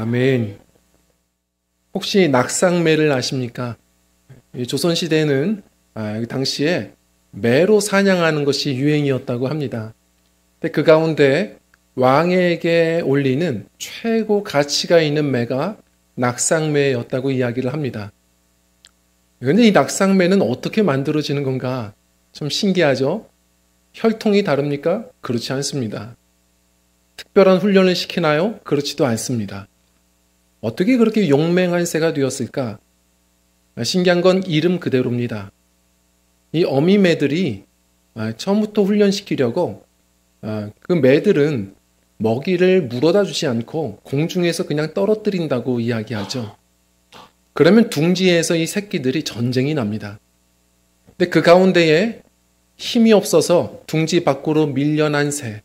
아멘. 혹시 낙상매를 아십니까? 조선시대에는 당시에 매로 사냥하는 것이 유행이었다고 합니다. 근데 그 가운데 왕에게 올리는 최고 가치가 있는 매가 낙상매였다고 이야기를 합니다. 그런데 이 낙상매는 어떻게 만들어지는 건가? 좀 신기하죠? 혈통이 다릅니까? 그렇지 않습니다. 특별한 훈련을 시키나요? 그렇지도 않습니다. 어떻게 그렇게 용맹한 새가 되었을까? 신기한 건 이름 그대로입니다. 이 어미 매들이 처음부터 훈련시키려고 그 매들은 먹이를 물어다 주지 않고 공중에서 그냥 떨어뜨린다고 이야기하죠. 그러면 둥지에서 이 새끼들이 전쟁이 납니다. 근데 그 가운데에 힘이 없어서 둥지 밖으로 밀려난 새,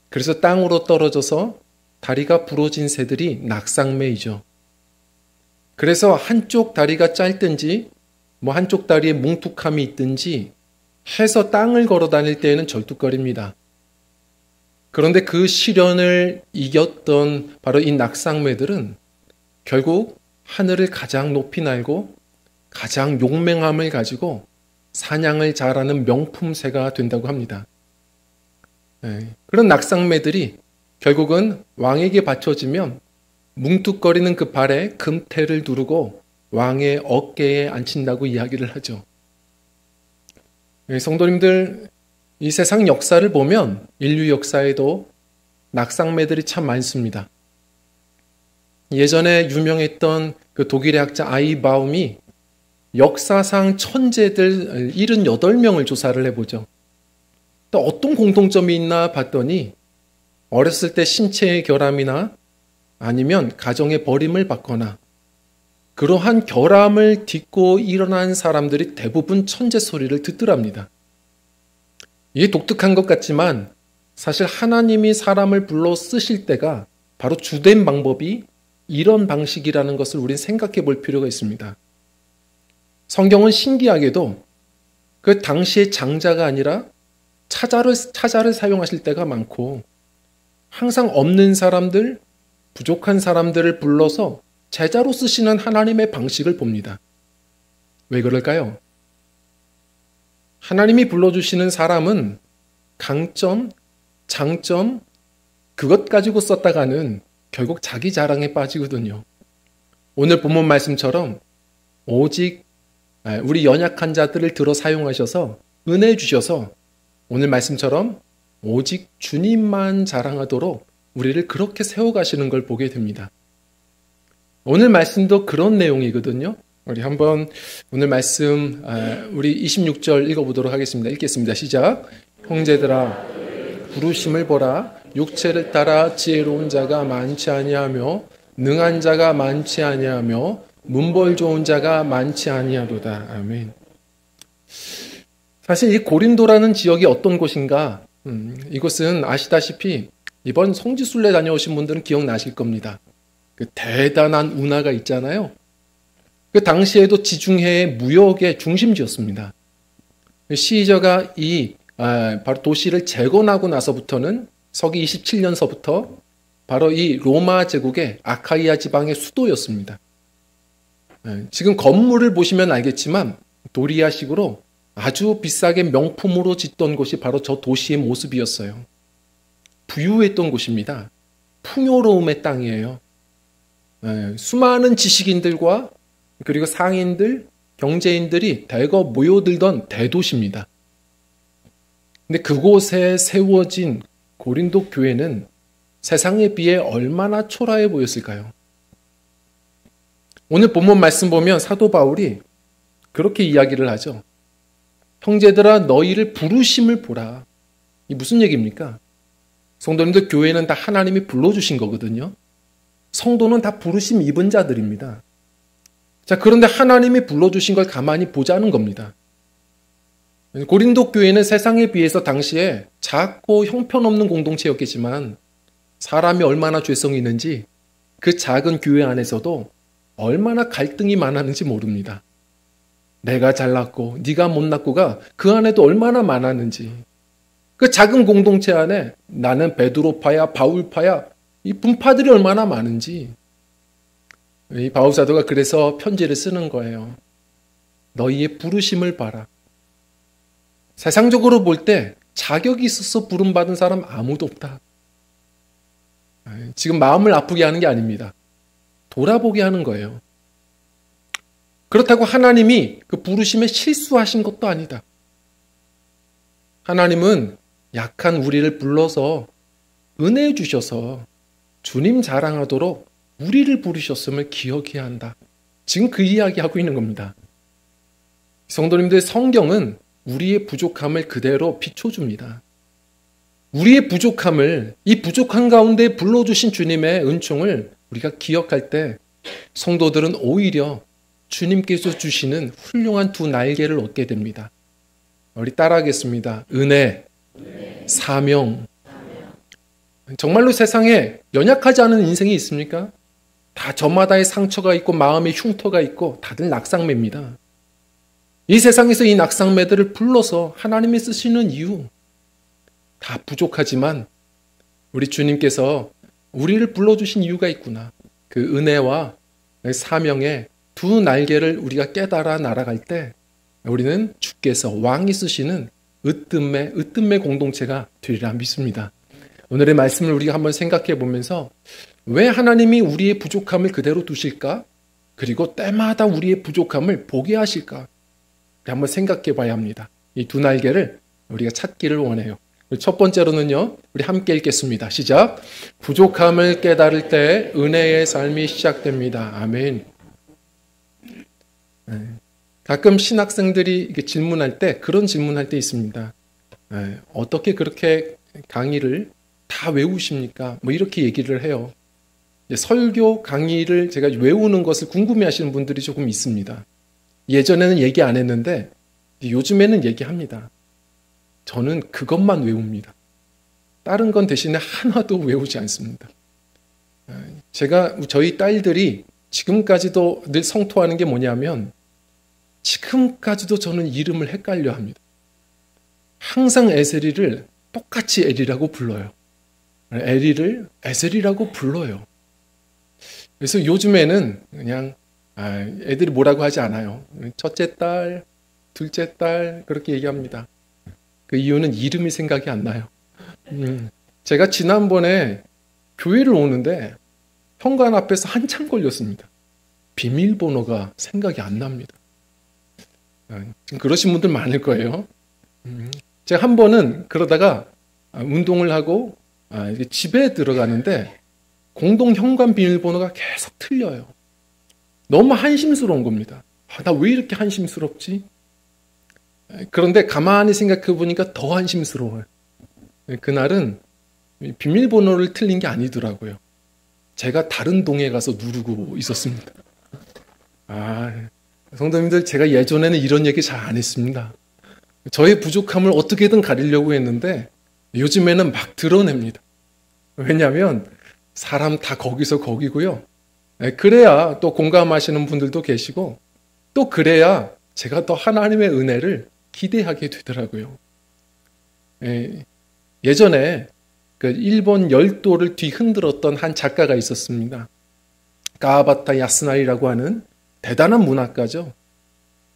그래서 땅으로 떨어져서 다리가 부러진 새들이 낙상매이죠. 그래서 한쪽 다리가 짧든지 한쪽 다리에 뭉툭함이 있든지 해서 땅을 걸어 다닐 때에는 절뚝거립니다. 그런데 그 시련을 이겼던 바로 이 낙상매들은 결국 하늘을 가장 높이 날고 가장 용맹함을 가지고 사냥을 잘하는 명품새가 된다고 합니다. 그런 낙상매들이 결국은 왕에게 바쳐지면 뭉툭거리는 그 발에 금태를 두르고 왕의 어깨에 앉힌다고 이야기를 하죠. 성도님들, 이 세상 역사를 보면 인류 역사에도 낙상매들이 참 많습니다. 예전에 유명했던 그 독일의 학자 아이바움이 역사상 천재들 78명을 조사를 해보죠. 또 어떤 공통점이 있나 봤더니 어렸을 때 신체의 결함이나 아니면 가정의 버림을 받거나 그러한 결함을 딛고 일어난 사람들이 대부분 천재 소리를 듣더랍니다. 이게 독특한 것 같지만 사실 하나님이 사람을 불러 쓰실 때가 바로 주된 방법이 이런 방식이라는 것을 우리는 생각해 볼 필요가 있습니다. 성경은 신기하게도 그 당시의 장자가 아니라 차자를 사용하실 때가 많고 항상 없는 사람들, 부족한 사람들을 불러서 제자로 쓰시는 하나님의 방식을 봅니다. 왜 그럴까요? 하나님이 불러주시는 사람은 강점, 장점, 그것 가지고 썼다가는 결국 자기 자랑에 빠지거든요. 오늘 본문 말씀처럼 오직 우리 연약한 자들을 들어 사용하셔서 은혜 주셔서 오늘 말씀처럼 오직 주님만 자랑하도록 우리를 그렇게 세워가시는 걸 보게 됩니다. 오늘 말씀도 그런 내용이거든요. 우리 한번 오늘 말씀 우리 26절 읽어보도록 하겠습니다. 읽겠습니다. 시작. 형제들아 부르심을 보라. 육체를 따라 지혜로운 자가 많지 아니하며 능한 자가 많지 아니하며 문벌 좋은 자가 많지 아니하도다. 아멘. 사실 이 고린도라는 지역이 어떤 곳인가? 이곳은 아시다시피 이번 성지순례 다녀오신 분들은 기억나실 겁니다. 그 대단한 운하가 있잖아요. 그 당시에도 지중해의 무역의 중심지였습니다. 시저가 바로 도시를 재건하고 나서부터는 서기 27년서부터 바로 이 로마 제국의 아카이아 지방의 수도였습니다. 지금 건물을 보시면 알겠지만 도리아식으로 아주 비싸게 명품으로 짓던 곳이 바로 저 도시의 모습이었어요. 부유했던 곳입니다. 풍요로움의 땅이에요. 수많은 지식인들과 그리고 상인들, 경제인들이 대거 모여들던 대도시입니다. 근데 그곳에 세워진 고린도 교회는 세상에 비해 얼마나 초라해 보였을까요? 오늘 본문 말씀 보면 사도 바울이 그렇게 이야기를 하죠. 형제들아 너희를 부르심을 보라. 이 무슨 얘기입니까? 성도님들, 교회는 다 하나님이 불러주신 거거든요. 성도는 다 부르심 입은 자들입니다. 자, 그런데 하나님이 불러주신 걸 가만히 보자는 겁니다. 고린도 교회는 세상에 비해서 당시에 작고 형편없는 공동체였겠지만 사람이 얼마나 죄성이 있는지 그 작은 교회 안에서도 얼마나 갈등이 많았는지 모릅니다. 내가 잘났고 네가 못났고가 그 안에도 얼마나 많았는지, 그 작은 공동체 안에 나는 베드로파야 바울파야 이 분파들이 얼마나 많은지 이 바울 사도가 그래서 편지를 쓰는 거예요. 너희의 부르심을 봐라. 세상적으로 볼 때 자격이 있어서 부름받은 사람 아무도 없다. 지금 마음을 아프게 하는 게 아닙니다. 돌아보게 하는 거예요. 그렇다고 하나님이 그 부르심에 실수하신 것도 아니다. 하나님은 약한 우리를 불러서 은혜 주셔서 주님 자랑하도록 우리를 부르셨음을 기억해야 한다. 지금 그 이야기하고 있는 겁니다. 성도님들, 성경은 우리의 부족함을 그대로 비춰줍니다. 우리의 부족함을, 이 부족한 가운데 불러주신 주님의 은총을 우리가 기억할 때 성도들은 오히려 주님께서 주시는 훌륭한 두 날개를 얻게 됩니다. 우리 따라하겠습니다. 은혜, 사명. 정말로 세상에 연약하지 않은 인생이 있습니까? 다 저마다의 상처가 있고 마음의 흉터가 있고 다들 낙상매입니다. 이 세상에서 이 낙상매들을 불러서 하나님이 쓰시는 이유, 다 부족하지만 우리 주님께서 우리를 불러주신 이유가 있구나. 그 은혜와 사명의 두 날개를 우리가 깨달아 날아갈 때 우리는 주께서 왕이 쓰시는 으뜸의 공동체가 되리라 믿습니다. 오늘의 말씀을 우리가 한번 생각해 보면서 왜 하나님이 우리의 부족함을 그대로 두실까? 그리고 때마다 우리의 부족함을 보게 하실까? 한번 생각해 봐야 합니다. 이 두 날개를 우리가 찾기를 원해요. 첫 번째로는요, 우리 함께 읽겠습니다. 시작. 부족함을 깨달을 때 은혜의 삶이 시작됩니다. 아멘. 가끔 신학생들이 이렇게 질문할 때 그런 질문할 때 있습니다. 어떻게 그렇게 강의를 다 외우십니까? 뭐 이렇게 얘기를 해요. 설교 강의를 제가 외우는 것을 궁금해하시는 분들이 조금 있습니다. 예전에는 얘기 안 했는데 요즘에는 얘기합니다. 저는 그것만 외웁니다. 다른 건 대신에 하나도 외우지 않습니다. 제가 저희 딸들이 지금까지도 늘 성토하는 게 뭐냐면 지금까지도 저는 이름을 헷갈려 합니다. 항상 에셀이를 똑같이 에리라고 불러요. 에리를 에셀이라고 불러요. 그래서 요즘에는 그냥 애들이 뭐라고 하지 않아요. 첫째 딸, 둘째 딸 그렇게 얘기합니다. 그 이유는 이름이 생각이 안 나요. 제가 지난번에 교회를 오는데 현관 앞에서 한참 걸렸습니다. 비밀번호가 생각이 안 납니다. 지금 그러신 분들 많을 거예요. 제가 한 번은 그러다가 운동을 하고 집에 들어가는데 공동 현관 비밀번호가 계속 틀려요. 너무 한심스러운 겁니다. 나 왜 이렇게 한심스럽지? 그런데 가만히 생각해 보니까 더 한심스러워요. 그날은 비밀번호를 틀린 게 아니더라고요. 제가 다른 동에 가서 누르고 있었습니다. 성도님들, 제가 예전에는 이런 얘기 잘 안 했습니다. 저의 부족함을 어떻게든 가리려고 했는데 요즘에는 막 드러냅니다. 왜냐하면 사람 다 거기서 거기고요. 그래야 또 공감하시는 분들도 계시고 또 그래야 제가 더 하나님의 은혜를 기대하게 되더라고요. 예전에 그 일본 열도를 뒤흔들었던 한 작가가 있었습니다. 가와바타 야스나리라고 하는 대단한 문학가죠.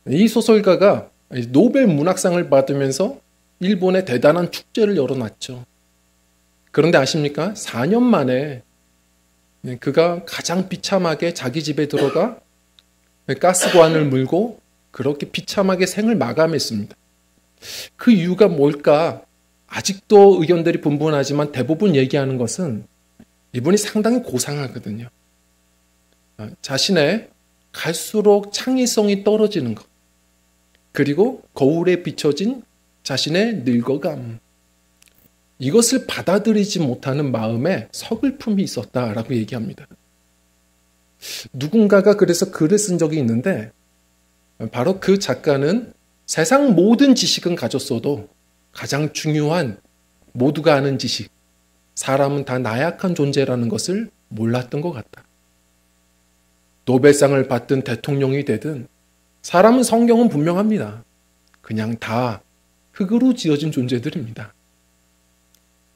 이 소설가가 노벨 문학상을 받으면서 일본에 대단한 축제를 열어놨죠. 그런데 아십니까? 4년 만에 그가 가장 비참하게 자기 집에 들어가 가스관을 물고 그렇게 비참하게 생을 마감했습니다. 그 이유가 뭘까? 아직도 의견들이 분분하지만 대부분 얘기하는 것은 이분이 상당히 고상하거든요. 자신의 갈수록 창의성이 떨어지는 것, 그리고 거울에 비춰진 자신의 늙어감, 이것을 받아들이지 못하는 마음에 서글픔이 있었다라고 얘기합니다. 누군가가 그래서 글을 쓴 적이 있는데 바로 그 작가는 세상 모든 지식은 가졌어도 가장 중요한 모두가 아는 지식, 사람은 다 나약한 존재라는 것을 몰랐던 것 같다. 노벨상을 받든 대통령이 되든 사람은 성경은 분명합니다. 그냥 다 흙으로 지어진 존재들입니다.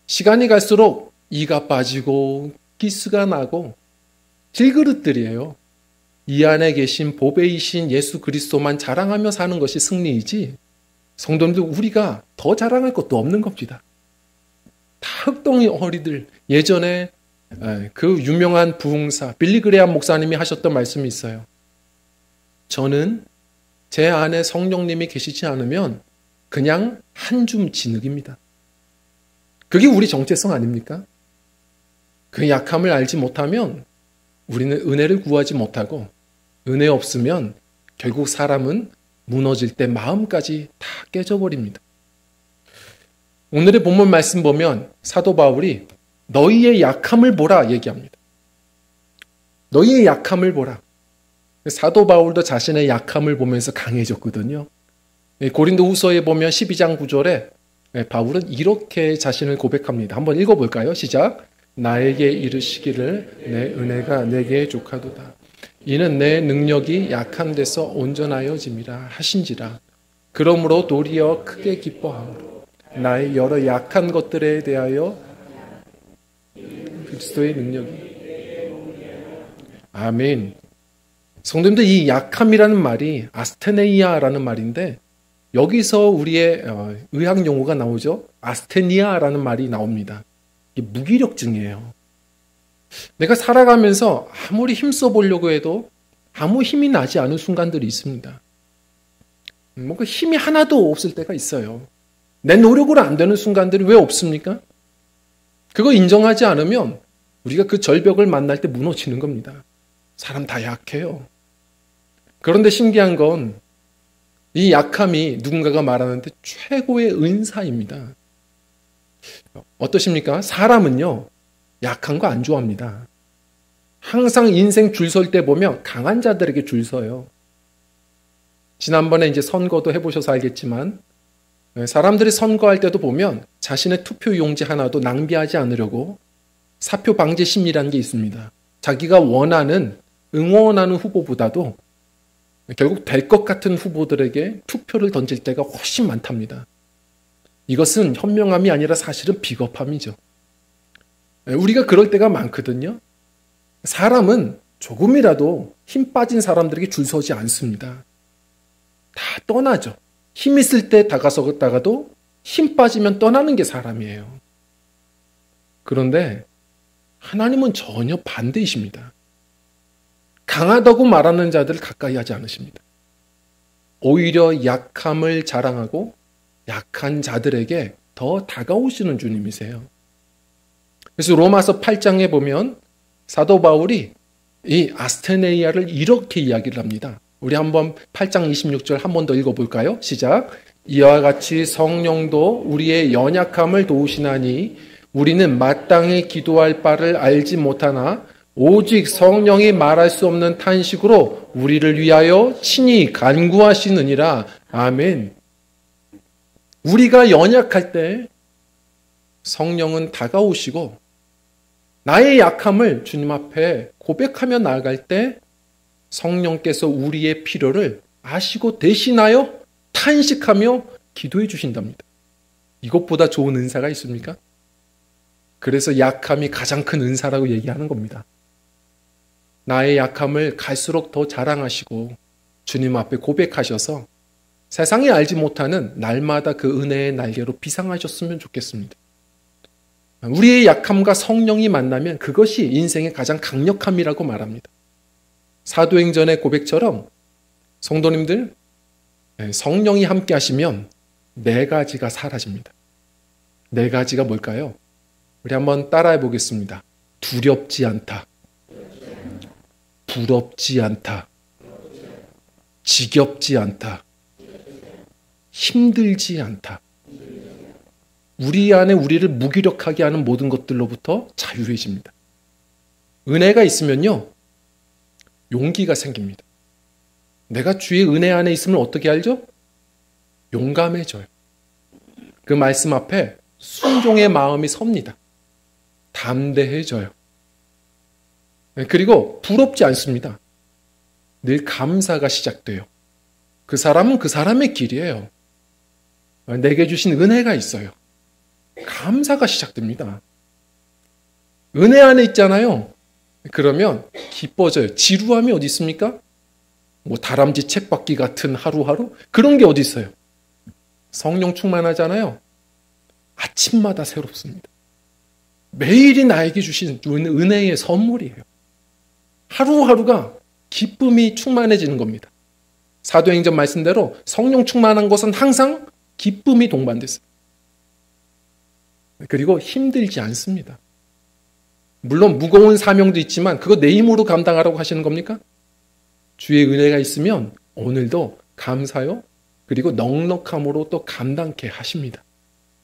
시간이 갈수록 이가 빠지고 기스가 나고 질그릇들이에요. 이 안에 계신 보배이신 예수 그리스도만 자랑하며 사는 것이 승리이지, 성도님들 우리가 더 자랑할 것도 없는 겁니다. 다 흑동이 어리들. 예전에 그 유명한 부흥사 빌리 그레암 목사님이 하셨던 말씀이 있어요. 저는 제 안에 성령님이 계시지 않으면 그냥 한 줌 진흙입니다. 그게 우리 정체성 아닙니까? 그 약함을 알지 못하면 우리는 은혜를 구하지 못하고, 은혜 없으면 결국 사람은 무너질 때 마음까지 다 깨져버립니다. 오늘의 본문 말씀 보면 사도 바울이 너희의 약함을 보라 얘기합니다. 너희의 약함을 보라. 사도 바울도 자신의 약함을 보면서 강해졌거든요. 고린도 후서에 보면 12장 9절에 바울은 이렇게 자신을 고백합니다. 한번 읽어볼까요? 시작. 나에게 이르시기를 내 은혜가 내게 족하도다. 이는 내 능력이 약한 데서 온전하여짐이라 하신지라. 그러므로 도리어 크게 기뻐하므로 나의 여러 약한 것들에 대하여 그리스도의 능력이. 아멘. 성도님들, 이 약함이라는 말이 아스테네이아라는 말인데, 여기서 우리의 의학 용어가 나오죠. 아스테니아라는 말이 나옵니다. 이게 무기력증이에요. 내가 살아가면서 아무리 힘써 보려고 해도 아무 힘이 나지 않은 순간들이 있습니다. 뭔가 힘이 하나도 없을 때가 있어요. 내 노력으로 안 되는 순간들이 왜 없습니까? 그거 인정하지 않으면 우리가 그 절벽을 만날 때 무너지는 겁니다. 사람 다 약해요. 그런데 신기한 건 이 약함이 누군가가 말하는데 최고의 은사입니다. 어떠십니까? 사람은요, 약한 거 안 좋아합니다. 항상 인생 줄 설 때 보면 강한 자들에게 줄 서요. 지난번에 이제 선거도 해보셔서 알겠지만, 사람들이 선거할 때도 보면 자신의 투표 용지 하나도 낭비하지 않으려고 사표 방지 심리라는 게 있습니다. 자기가 원하는, 응원하는 후보보다도 결국 될 것 같은 후보들에게 투표를 던질 때가 훨씬 많답니다. 이것은 현명함이 아니라 사실은 비겁함이죠. 우리가 그럴 때가 많거든요. 사람은 조금이라도 힘 빠진 사람들에게 줄 서지 않습니다. 다 떠나죠. 힘 있을 때 다가섰다가도 힘 빠지면 떠나는 게 사람이에요. 그런데 하나님은 전혀 반대이십니다. 강하다고 말하는 자들을 가까이 하지 않으십니다. 오히려 약함을 자랑하고 약한 자들에게 더 다가오시는 주님이세요. 그래서 로마서 8장에 보면 사도 바울이 이 아스테네이아를 이렇게 이야기를 합니다. 우리 한번 8장 26절 한 번 더 읽어볼까요? 시작. 이와 같이 성령도 우리의 연약함을 도우시나니 우리는 마땅히 기도할 바를 알지 못하나 오직 성령이 말할 수 없는 탄식으로 우리를 위하여 친히 간구하시느니라. 아멘. 우리가 연약할 때 성령은 다가오시고 나의 약함을 주님 앞에 고백하며 나아갈 때 성령께서 우리의 필요를 아시고 대신하여 탄식하며 기도해 주신답니다. 이것보다 좋은 은사가 있습니까? 그래서 약함이 가장 큰 은사라고 얘기하는 겁니다. 나의 약함을 갈수록 더 자랑하시고 주님 앞에 고백하셔서 세상이 알지 못하는 날마다 그 은혜의 날개로 비상하셨으면 좋겠습니다. 우리의 약함과 성령이 만나면 그것이 인생의 가장 강력함이라고 말합니다. 사도행전의 고백처럼 성도님들, 성령이 함께 하시면 네 가지가 사라집니다. 네 가지가 뭘까요? 우리 한번 따라해 보겠습니다. 두렵지 않다. 부럽지 않다. 지겹지 않다. 힘들지 않다. 우리 안에 우리를 무기력하게 하는 모든 것들로부터 자유해집니다. 은혜가 있으면요, 용기가 생깁니다. 내가 주의 은혜 안에 있으면 어떻게 알죠? 용감해져요. 그 말씀 앞에 순종의 마음이 섭니다. 담대해져요. 그리고 부럽지 않습니다. 늘 감사가 시작돼요. 그 사람은 그 사람의 길이에요. 내게 주신 은혜가 있어요. 감사가 시작됩니다. 은혜 안에 있잖아요. 그러면 기뻐져요. 지루함이 어디 있습니까? 뭐 다람쥐 쳇바퀴 같은 하루하루? 그런 게 어디 있어요? 성령 충만하잖아요. 아침마다 새롭습니다. 매일이 나에게 주신 은혜의 선물이에요. 하루하루가 기쁨이 충만해지는 겁니다. 사도행전 말씀대로 성령 충만한 것은 항상 기쁨이 동반됐어요. 그리고 힘들지 않습니다. 물론 무거운 사명도 있지만 그거 내 힘으로 감당하라고 하시는 겁니까? 주의 은혜가 있으면 오늘도 감사요. 그리고 넉넉함으로 또 감당케 하십니다.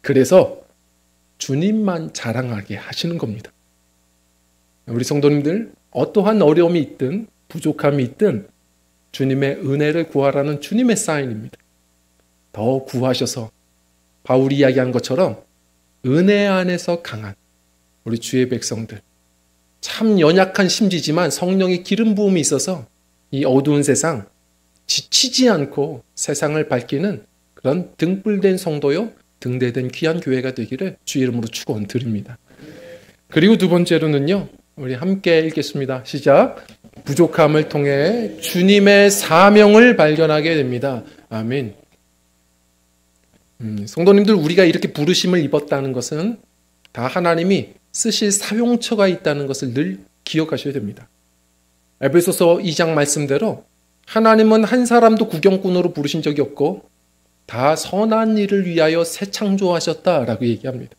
그래서 주님만 자랑하게 하시는 겁니다. 우리 성도님들 어떠한 어려움이 있든 부족함이 있든 주님의 은혜를 구하라는 주님의 사인입니다. 더 구하셔서 바울이 이야기한 것처럼 은혜 안에서 강한 우리 주의 백성들, 참 연약한 심지지만 성령의 기름 부음이 있어서 이 어두운 세상 지치지 않고 세상을 밝히는 그런 등불된 성도요, 등대된 귀한 교회가 되기를 주의 이름으로 축원드립니다. 그리고 두 번째로는요, 우리 함께 읽겠습니다. 시작. 부족함을 통해 주님의 사명을 발견하게 됩니다. 아멘. 성도님들, 우리가 이렇게 부르심을 입었다는 것은 다 하나님이 쓰실 사용처가 있다는 것을 늘 기억하셔야 됩니다. 에베소서 2장 말씀대로 하나님은 한 사람도 구경꾼으로 부르신 적이 없고 다 선한 일을 위하여 새 창조하셨다라고 얘기합니다.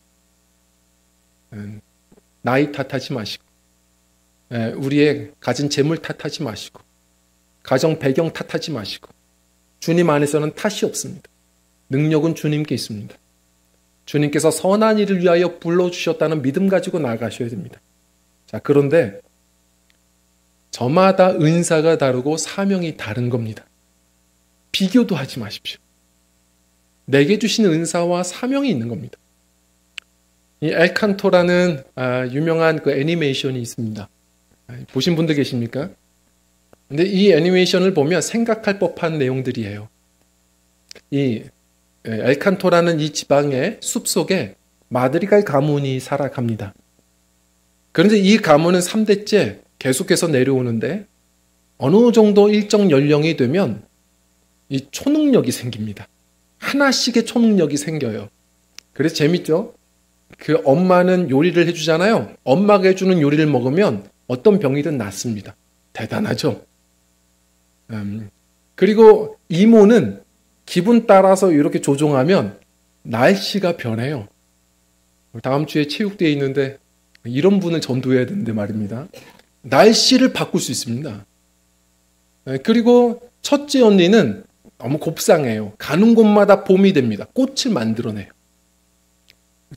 나이 탓하지 마시고 우리의 가진 재물 탓하지 마시고 가정 배경 탓하지 마시고 주님 안에서는 탓이 없습니다. 능력은 주님께 있습니다. 주님께서 선한 일을 위하여 불러주셨다는 믿음 가지고 나아가셔야 됩니다. 자, 그런데 저마다 은사가 다르고 사명이 다른 겁니다. 비교도 하지 마십시오. 내게 주신 은사와 사명이 있는 겁니다. 이 엘칸토라는 유명한 그 애니메이션이 있습니다. 보신 분들 계십니까? 근데 이 애니메이션을 보면 생각할 법한 내용들이에요. 이 엘칸토라는 이 지방의 숲속에 마드리갈 가문이 살아갑니다. 그런데 이 가문은 3대째 계속해서 내려오는데 어느 정도 일정 연령이 되면 이 초능력이 생깁니다. 하나씩의 초능력이 생겨요. 그래서 재밌죠? 그 엄마는 요리를 해주잖아요. 엄마가 해주는 요리를 먹으면 어떤 병이든 낫습니다. 대단하죠? 그리고 이모는 기분 따라서 이렇게 조종하면 날씨가 변해요. 다음 주에 체육대회 있는데 이런 분을 전도해야 되는데 말입니다. 날씨를 바꿀 수 있습니다. 그리고 첫째 언니는 너무 곱상해요. 가는 곳마다 봄이 됩니다. 꽃을 만들어내요.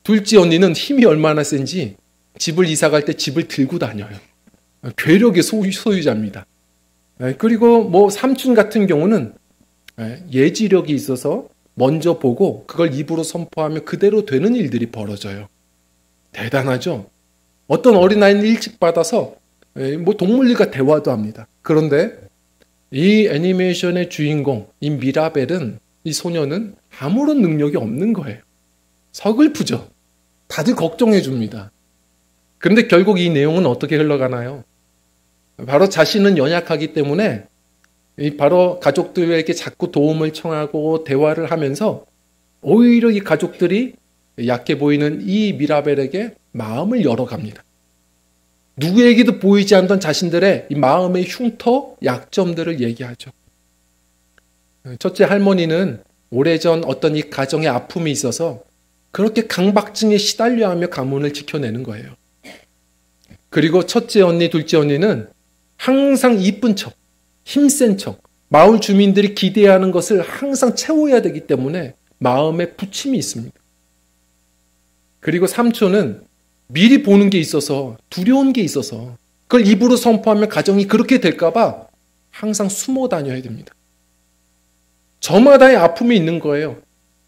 둘째 언니는 힘이 얼마나 센지 집을 이사 갈 때 집을 들고 다녀요. 괴력의 소유자입니다. 그리고 뭐 삼촌 같은 경우는 예지력이 있어서 먼저 보고 그걸 입으로 선포하면 그대로 되는 일들이 벌어져요. 대단하죠? 어떤 어린아이는 일찍 받아서 뭐 동물들과 대화도 합니다. 그런데 이 애니메이션의 주인공, 이 미라벨은, 이 소녀는 아무런 능력이 없는 거예요. 서글프죠? 다들 걱정해 줍니다. 그런데 결국 이 내용은 어떻게 흘러가나요? 바로 자신은 연약하기 때문에 바로 가족들에게 자꾸 도움을 청하고 대화를 하면서 오히려 이 가족들이 약해 보이는 이 미라벨에게 마음을 열어갑니다. 누구에게도 보이지 않던 자신들의 이 마음의 흉터, 약점들을 얘기하죠. 첫째 할머니는 오래전 어떤 이 가정의 아픔이 있어서 그렇게 강박증에 시달려 하며 가문을 지켜내는 거예요. 그리고 첫째 언니, 둘째 언니는 항상 이쁜 척, 힘센 척, 마을 주민들이 기대하는 것을 항상 채워야 되기 때문에 마음에 부침이 있습니다. 그리고 삼촌은 미리 보는 게 있어서, 두려운 게 있어서 그걸 입으로 선포하면 가정이 그렇게 될까 봐 항상 숨어 다녀야 됩니다. 저마다의 아픔이 있는 거예요.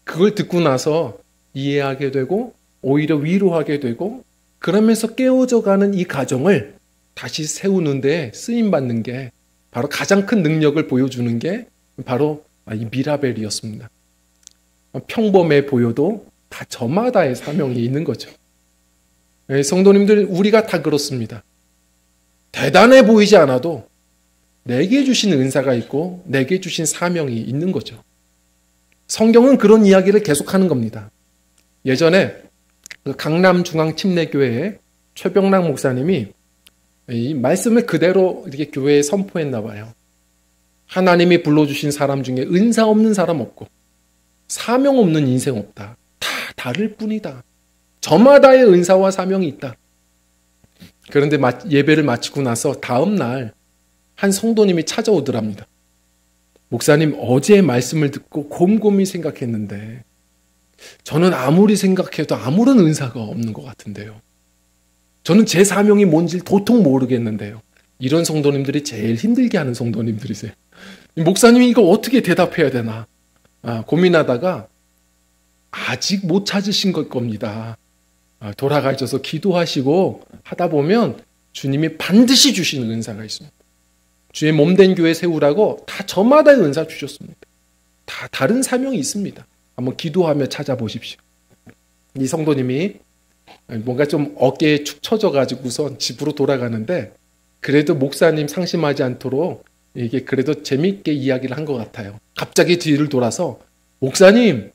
그걸 듣고 나서 이해하게 되고 오히려 위로하게 되고 그러면서 깨어져가는 이 가정을 다시 세우는 데 쓰임받는 게 바로 가장 큰 능력을 보여주는 게 바로 이 미라벨이었습니다. 평범해 보여도 다 저마다의 사명이 있는 거죠. 성도님들, 우리가 다 그렇습니다. 대단해 보이지 않아도 내게 주신 은사가 있고 내게 주신 사명이 있는 거죠. 성경은 그런 이야기를 계속하는 겁니다. 예전에 강남중앙침례교회의 최병락 목사님이 이 말씀을 그대로 이렇게 교회에 선포했나 봐요. 하나님이 불러주신 사람 중에 은사 없는 사람 없고 사명 없는 인생 없다. 다 다를 뿐이다. 저마다의 은사와 사명이 있다. 그런데 예배를 마치고 나서 다음 날 한 성도님이 찾아오더랍니다. 목사님, 어제 말씀을 듣고 곰곰이 생각했는데 저는 아무리 생각해도 아무런 은사가 없는 것 같은데요. 저는 제 사명이 뭔지 도통 모르겠는데요. 이런 성도님들이 제일 힘들게 하는 성도님들이세요. 목사님이 이거 어떻게 대답해야 되나 고민하다가 아직 못 찾으신 걸 겁니다. 돌아가셔서 기도하시고 하다 보면 주님이 반드시 주시는 은사가 있습니다. 주의 몸된 교회 세우라고 다 저마다의 은사 주셨습니다. 다 다른 사명이 있습니다. 한번 기도하며 찾아보십시오. 이 성도님이 뭔가 좀 어깨에 축 처져가지고선 집으로 돌아가는데 그래도 목사님 상심하지 않도록 이게 그래도 재밌게 이야기를 한 것 같아요. 갑자기 뒤를 돌아서 목사님,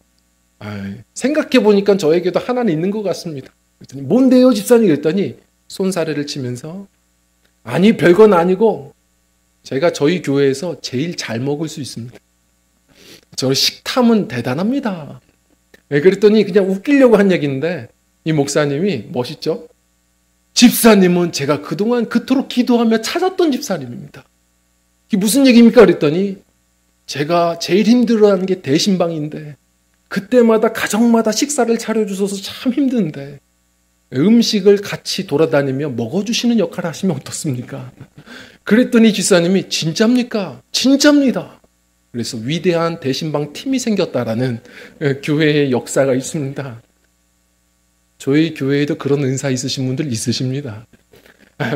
생각해보니까 저에게도 하나는 있는 것 같습니다. 그랬더니 뭔데요 집사님? 그랬더니 손사래를 치면서 아니 별건 아니고 제가 저희 교회에서 제일 잘 먹을 수 있습니다. 저 식탐은 대단합니다. 그랬더니 그냥 웃기려고 한 얘기인데 이 목사님이 멋있죠? 집사님은 제가 그동안 그토록 기도하며 찾았던 집사님입니다. 이게 무슨 얘기입니까? 그랬더니 제가 제일 힘들어하는 게 대신방인데 그때마다 가정마다 식사를 차려주셔서 참 힘든데 음식을 같이 돌아다니며 먹어주시는 역할을 하시면 어떻습니까? 그랬더니 집사님이 진짜입니까? 진짜입니다. 그래서 위대한 대신방 팀이 생겼다라는 교회의 역사가 있습니다. 저희 교회에도 그런 은사 있으신 분들 있으십니다.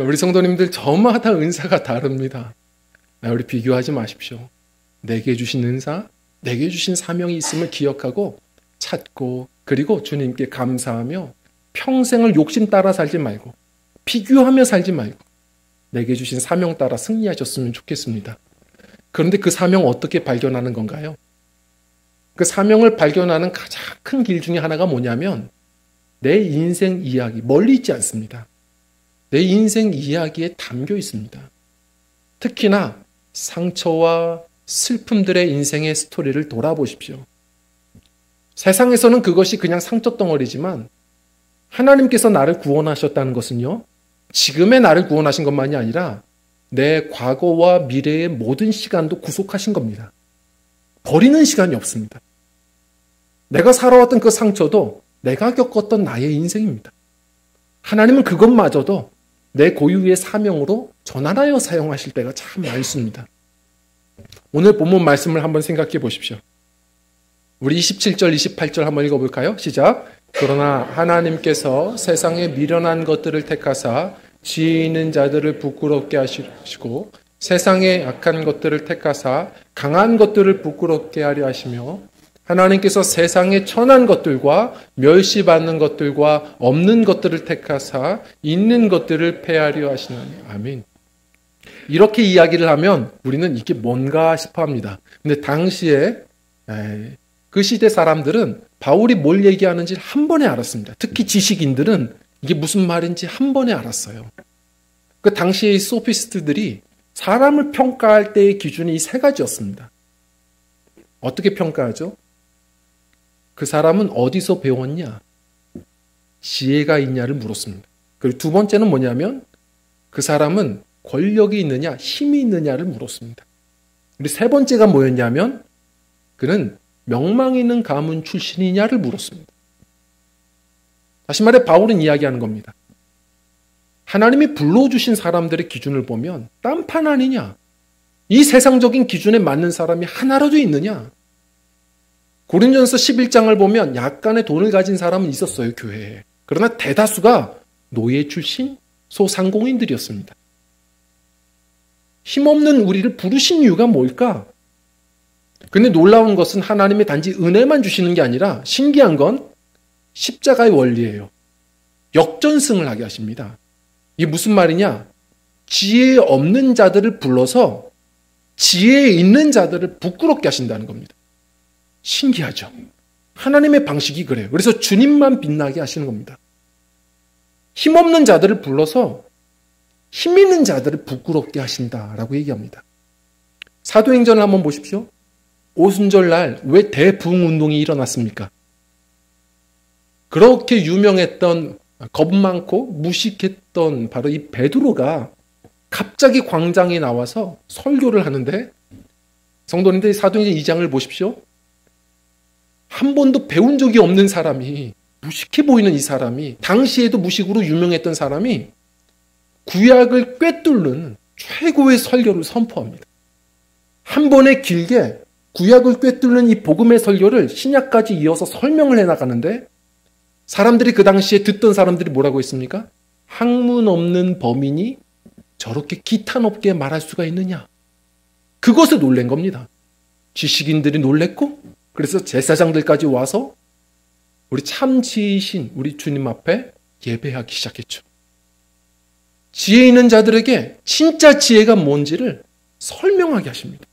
우리 성도님들 저마다 은사가 다릅니다. 우리 비교하지 마십시오. 내게 주신 은사, 내게 주신 사명이 있음을 기억하고 찾고 그리고 주님께 감사하며 평생을 욕심 따라 살지 말고 비교하며 살지 말고 내게 주신 사명 따라 승리하셨으면 좋겠습니다. 그런데 그 사명 어떻게 발견하는 건가요? 그 사명을 발견하는 가장 큰 길 중에 하나가 뭐냐면 내 인생 이야기, 멀리 있지 않습니다. 내 인생 이야기에 담겨 있습니다. 특히나 상처와 슬픔들의 인생의 스토리를 돌아보십시오. 세상에서는 그것이 그냥 상처 덩어리지만 하나님께서 나를 구원하셨다는 것은요, 지금의 나를 구원하신 것만이 아니라 내 과거와 미래의 모든 시간도 구속하신 겁니다. 버리는 시간이 없습니다. 내가 살아왔던 그 상처도 내가 겪었던 나의 인생입니다. 하나님은 그것마저도 내 고유의 사명으로 전환하여 사용하실 때가 참 많습니다. 오늘 본문 말씀을 한번 생각해 보십시오. 우리 27절, 28절 한번 읽어볼까요? 시작. 그러나 하나님께서 세상에 미련한 것들을 택하사 지혜 있는 자들을 부끄럽게 하시고 세상에 악한 것들을 택하사 강한 것들을 부끄럽게 하려 하시며 하나님께서 세상에 천한 것들과 멸시받는 것들과 없는 것들을 택하사 있는 것들을 폐하려 하시나니. 아멘. 이렇게 이야기를 하면 우리는 이게 뭔가 싶어 합니다. 근데 당시에 그 시대 사람들은 바울이 뭘 얘기하는지 한 번에 알았습니다. 특히 지식인들은 이게 무슨 말인지 한 번에 알았어요. 그 당시의 소피스트들이 사람을 평가할 때의 기준이 이 세 가지였습니다. 어떻게 평가하죠? 그 사람은 어디서 배웠냐? 지혜가 있냐를 물었습니다. 그리고 두 번째는 뭐냐면 그 사람은 권력이 있느냐, 힘이 있느냐를 물었습니다. 그리고 세 번째가 뭐였냐면 그는 명망 있는 가문 출신이냐를 물었습니다. 다시 말해 바울은 이야기하는 겁니다. 하나님이 불러주신 사람들의 기준을 보면 딴판 아니냐? 이 세상적인 기준에 맞는 사람이 하나라도 있느냐? 고린도전서 11장을 보면 약간의 돈을 가진 사람은 있었어요, 교회에. 그러나 대다수가 노예 출신 소상공인들이었습니다. 힘없는 우리를 부르신 이유가 뭘까? 근데 놀라운 것은 하나님이 단지 은혜만 주시는 게 아니라 신기한 건 십자가의 원리예요. 역전승을 하게 하십니다. 이게 무슨 말이냐? 지혜 없는 자들을 불러서 지혜 있는 자들을 부끄럽게 하신다는 겁니다. 신기하죠? 하나님의 방식이 그래요. 그래서 주님만 빛나게 하시는 겁니다. 힘없는 자들을 불러서 힘 있는 자들을 부끄럽게 하신다라고 얘기합니다. 사도행전을 한번 보십시오. 오순절날 왜 대부흥운동이 일어났습니까? 그렇게 유명했던 겁 많고 무식했던 바로 이 베드로가 갑자기 광장에 나와서 설교를 하는데, 성도님들 사도행전 2장을 보십시오. 한 번도 배운 적이 없는 사람이, 무식해 보이는 이 사람이, 당시에도 무식으로 유명했던 사람이 구약을 꿰뚫는 최고의 설교를 선포합니다. 한 번에 길게 구약을 꿰뚫는 이 복음의 설교를 신약까지 이어서 설명을 해나가는데, 사람들이 그 당시에 듣던 사람들이 뭐라고 했습니까? 학문 없는 범인이 저렇게 기탄 없게 말할 수가 있느냐. 그것에 놀란 겁니다. 지식인들이 놀랬고, 그래서 제사장들까지 와서 우리 참 지혜이신 우리 주님 앞에 예배하기 시작했죠. 지혜 있는 자들에게 진짜 지혜가 뭔지를 설명하게 하십니다.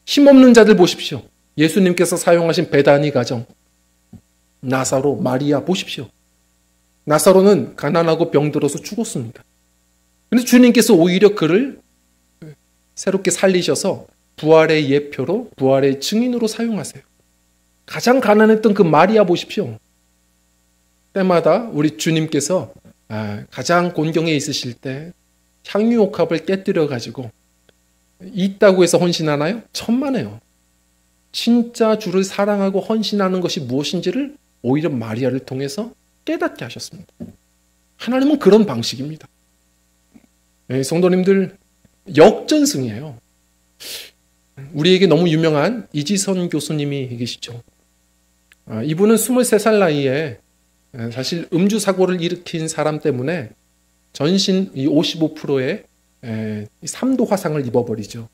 힘없는 자들 보십시오. 예수님께서 사용하신 베다니 가정, 나사로, 마리아 보십시오. 나사로는 가난하고 병들어서 죽었습니다. 그런데 주님께서 오히려 그를 새롭게 살리셔서 부활의 예표로, 부활의 증인으로 사용하세요. 가장 가난했던 그 마리아 보십시오. 때마다 우리 주님께서 가장 곤경에 있으실 때 향유옥합을 깨뜨려 가지고 있다고 해서 헌신하나요? 천만에요. 진짜 주를 사랑하고 헌신하는 것이 무엇인지를 오히려 마리아를 통해서 깨닫게 하셨습니다. 하나님은 그런 방식입니다. 네, 성도님들, 역전승이에요. 우리에게 너무 유명한 이지선 교수님이 계시죠. 이분은 23살 나이에 사실 음주 사고를 일으킨 사람 때문에 전신 55%의 3도 화상을 입어버리죠.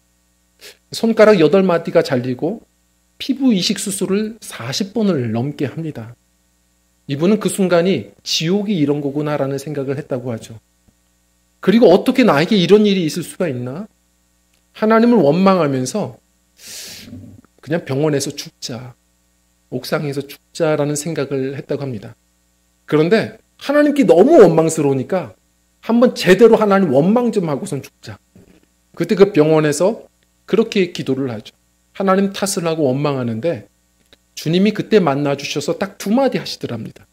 손가락 8마디가 잘리고 피부 이식 수술을 40번을 넘게 합니다. 이분은 그 순간이 지옥이 이런 거구나라는 생각을 했다고 하죠. 그리고 어떻게 나에게 이런 일이 있을 수가 있나? 하나님을 원망하면서 그냥 병원에서 죽자, 옥상에서 죽자라는 생각을 했다고 합니다. 그런데 하나님께 너무 원망스러우니까 한번 제대로 하나님 원망 좀 하고선 죽자. 그때 그 병원에서 그렇게 기도를 하죠. 하나님 탓을 하고 원망하는데 주님이 그때 만나 주셔서 딱 2마디 하시더랍니다.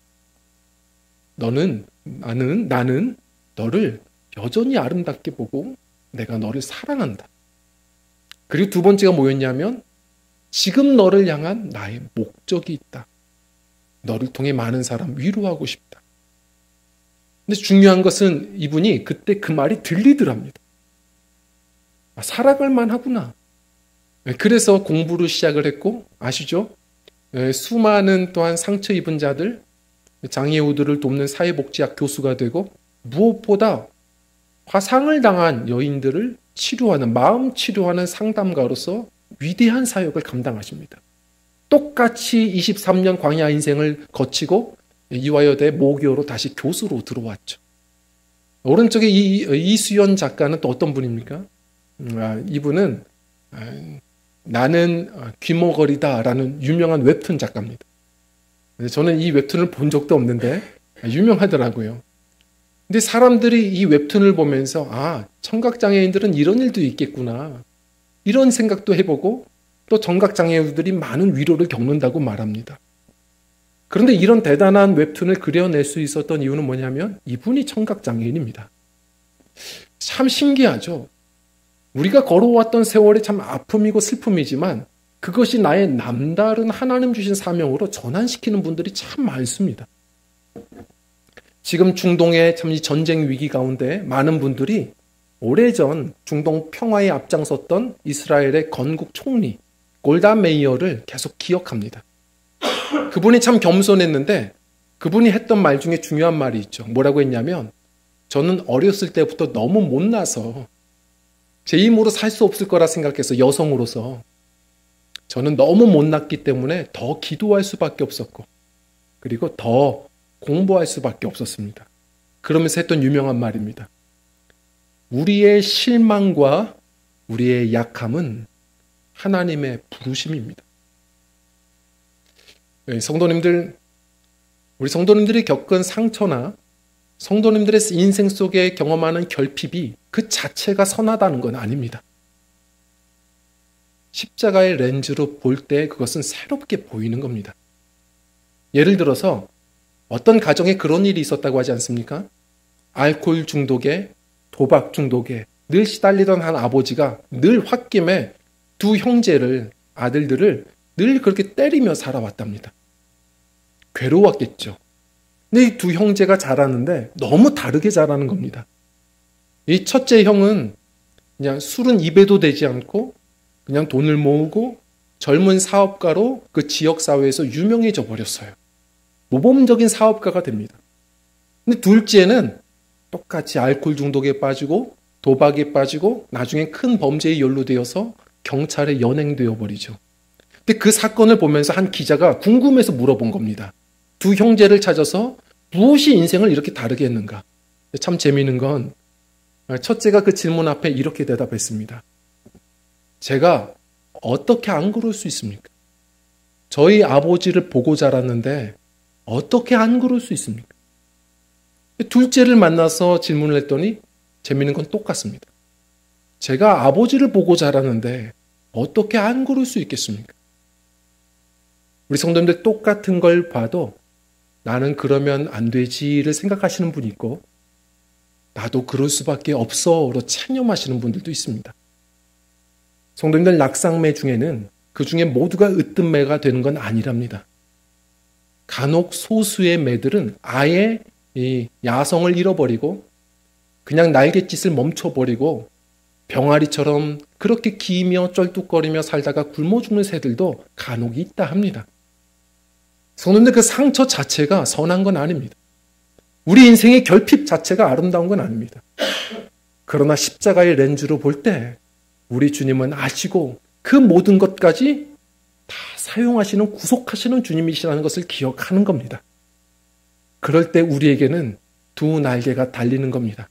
나는 너를 여전히 아름답게 보고 내가 너를 사랑한다. 그리고 2번째가 뭐였냐면 지금 너를 향한 나의 목적이 있다. 너를 통해 많은 사람 위로하고 싶다. 근데 중요한 것은 이분이 그때 그 말이 들리더랍니다. 살아갈 만하구나. 그래서 공부를 시작을 했고, 아시죠? 수많은 또한 상처 입은 자들, 장애우들을 돕는 사회복지학 교수가 되고, 무엇보다 화상을 당한 여인들을 치료하는, 마음 치료하는 상담가로서 위대한 사역을 감당하십니다. 똑같이 23년 광야 인생을 거치고 이화여대 모교로 다시 교수로 들어왔죠. 오른쪽에 이수연 작가는 또 어떤 분입니까? 이분은 나는 귀머거리다라는 유명한 웹툰 작가입니다. 저는 이 웹툰을 본 적도 없는데 유명하더라고요. 근데 사람들이 이 웹툰을 보면서 청각장애인들은 이런 일도 있겠구나, 이런 생각도 해보고 또 청각장애인들이 많은 위로를 겪는다고 말합니다. 그런데 이런 대단한 웹툰을 그려낼 수 있었던 이유는 뭐냐면 이분이 청각장애인입니다. 참 신기하죠. 우리가 걸어왔던 세월이 참 아픔이고 슬픔이지만 그것이 나의 남다른 하나님 주신 사명으로 전환시키는 분들이 참 많습니다. 지금 중동의 참 이 전쟁 위기 가운데 많은 분들이 오래전 중동 평화에 앞장섰던 이스라엘의 건국 총리 골다 메이어를 계속 기억합니다. 그분이 참 겸손했는데 그분이 했던 말 중에 중요한 말이 있죠. 뭐라고 했냐면, 저는 어렸을 때부터 너무 못나서 제 힘으로 살 수 없을 거라 생각해서, 여성으로서 저는 너무 못났기 때문에 더 기도할 수밖에 없었고 그리고 더 공부할 수밖에 없었습니다. 그러면서 했던 유명한 말입니다. 우리의 실망과 우리의 약함은 하나님의 부르심입니다. 성도님들, 우리 성도님들이 겪은 상처나 성도님들의 인생 속에 경험하는 결핍이 그 자체가 선하다는 건 아닙니다. 십자가의 렌즈로 볼 때 그것은 새롭게 보이는 겁니다. 예를 들어서 어떤 가정에 그런 일이 있었다고 하지 않습니까? 알코올 중독에 도박 중독에 늘 시달리던 한 아버지가 늘 홧김에 두 형제를, 아들들을 늘 그렇게 때리며 살아왔답니다. 괴로웠겠죠. 근데 이 두 형제가 자라는데 너무 다르게 자라는 겁니다. 이 첫째 형은 그냥 술은 입에도 대지 않고 그냥 돈을 모으고 젊은 사업가로 그 지역사회에서 유명해져 버렸어요. 모범적인 사업가가 됩니다. 근데 둘째는 똑같이 알코올 중독에 빠지고 도박에 빠지고 나중에 큰 범죄에 연루되어서 경찰에 연행되어 버리죠. 근데 그 사건을 보면서 한 기자가 궁금해서 물어본 겁니다. 두 형제를 찾아서 무엇이 인생을 이렇게 다르게 했는가? 참 재미있는 건 첫째가 그 질문 앞에 이렇게 대답했습니다. 제가 어떻게 안 그럴 수 있습니까? 저희 아버지를 보고 자랐는데 어떻게 안 그럴 수 있습니까? 둘째를 만나서 질문을 했더니 재미있는 건 똑같습니다. 제가 아버지를 보고 자랐는데 어떻게 안 그럴 수 있겠습니까? 우리 성도님들 똑같은 걸 봐도 나는 그러면 안 되지를 생각하시는 분이 있고 나도 그럴 수밖에 없어로 체념하시는 분들도 있습니다. 성도님들 낙상매 중에는 그 중에 모두가 으뜸 매가 되는 건 아니랍니다. 간혹 소수의 매들은 아예 이 야성을 잃어버리고 그냥 날갯짓을 멈춰버리고 병아리처럼 그렇게 기며 쩔뚝거리며 살다가 굶어 죽는 새들도 간혹 있다 합니다. 성도님들 그 상처 자체가 선한 건 아닙니다. 우리 인생의 결핍 자체가 아름다운 건 아닙니다. 그러나 십자가의 렌즈로 볼 때 우리 주님은 아시고 그 모든 것까지 다 사용하시는 구속하시는 주님이시라는 것을 기억하는 겁니다. 그럴 때 우리에게는 두 날개가 달리는 겁니다.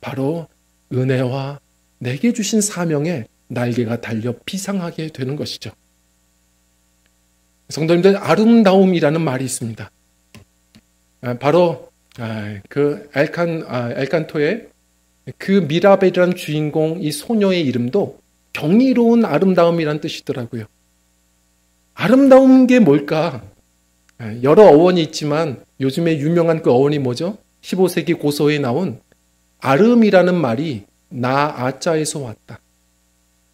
바로 은혜와 내게 주신 사명에 날개가 달려 비상하게 되는 것이죠. 성도님들 아름다움이라는 말이 있습니다. 바로 그 엘칸토의 그 미라벨이라는 주인공 이 소녀의 이름도 경이로운 아름다움이라는 뜻이더라고요. 아름다운 게 뭘까? 여러 어원이 있지만 요즘에 유명한 그 어원이 뭐죠? 15세기 고서에 나온 아름이라는 말이 나아자에서 왔다.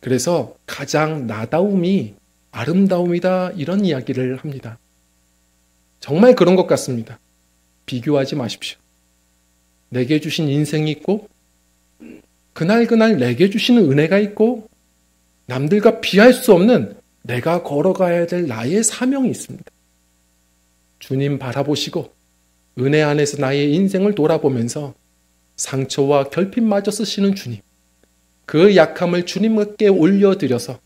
그래서 가장 나다움이 아름다움이다 이런 이야기를 합니다. 정말 그런 것 같습니다. 비교하지 마십시오. 내게 주신 인생이 있고 그날그날 내게 주시는 은혜가 있고 남들과 비할 수 없는 내가 걸어가야 될 나의 사명이 있습니다. 주님 바라보시고 은혜 안에서 나의 인생을 돌아보면서 상처와 결핍마저 쓰시는 주님, 그 약함을 주님께 올려드려서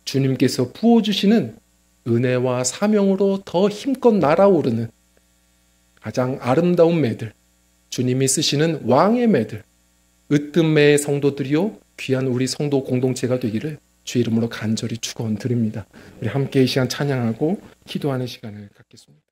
주님께서 부어주시는 은혜와 사명으로 더 힘껏 날아오르는 가장 아름다운 매들, 주님이 쓰시는 왕의 매들, 으뜸매의 성도들이요 귀한 우리 성도 공동체가 되기를 주 이름으로 간절히 축원드립니다. 우리 함께 이 시간 찬양하고 기도하는 시간을 갖겠습니다.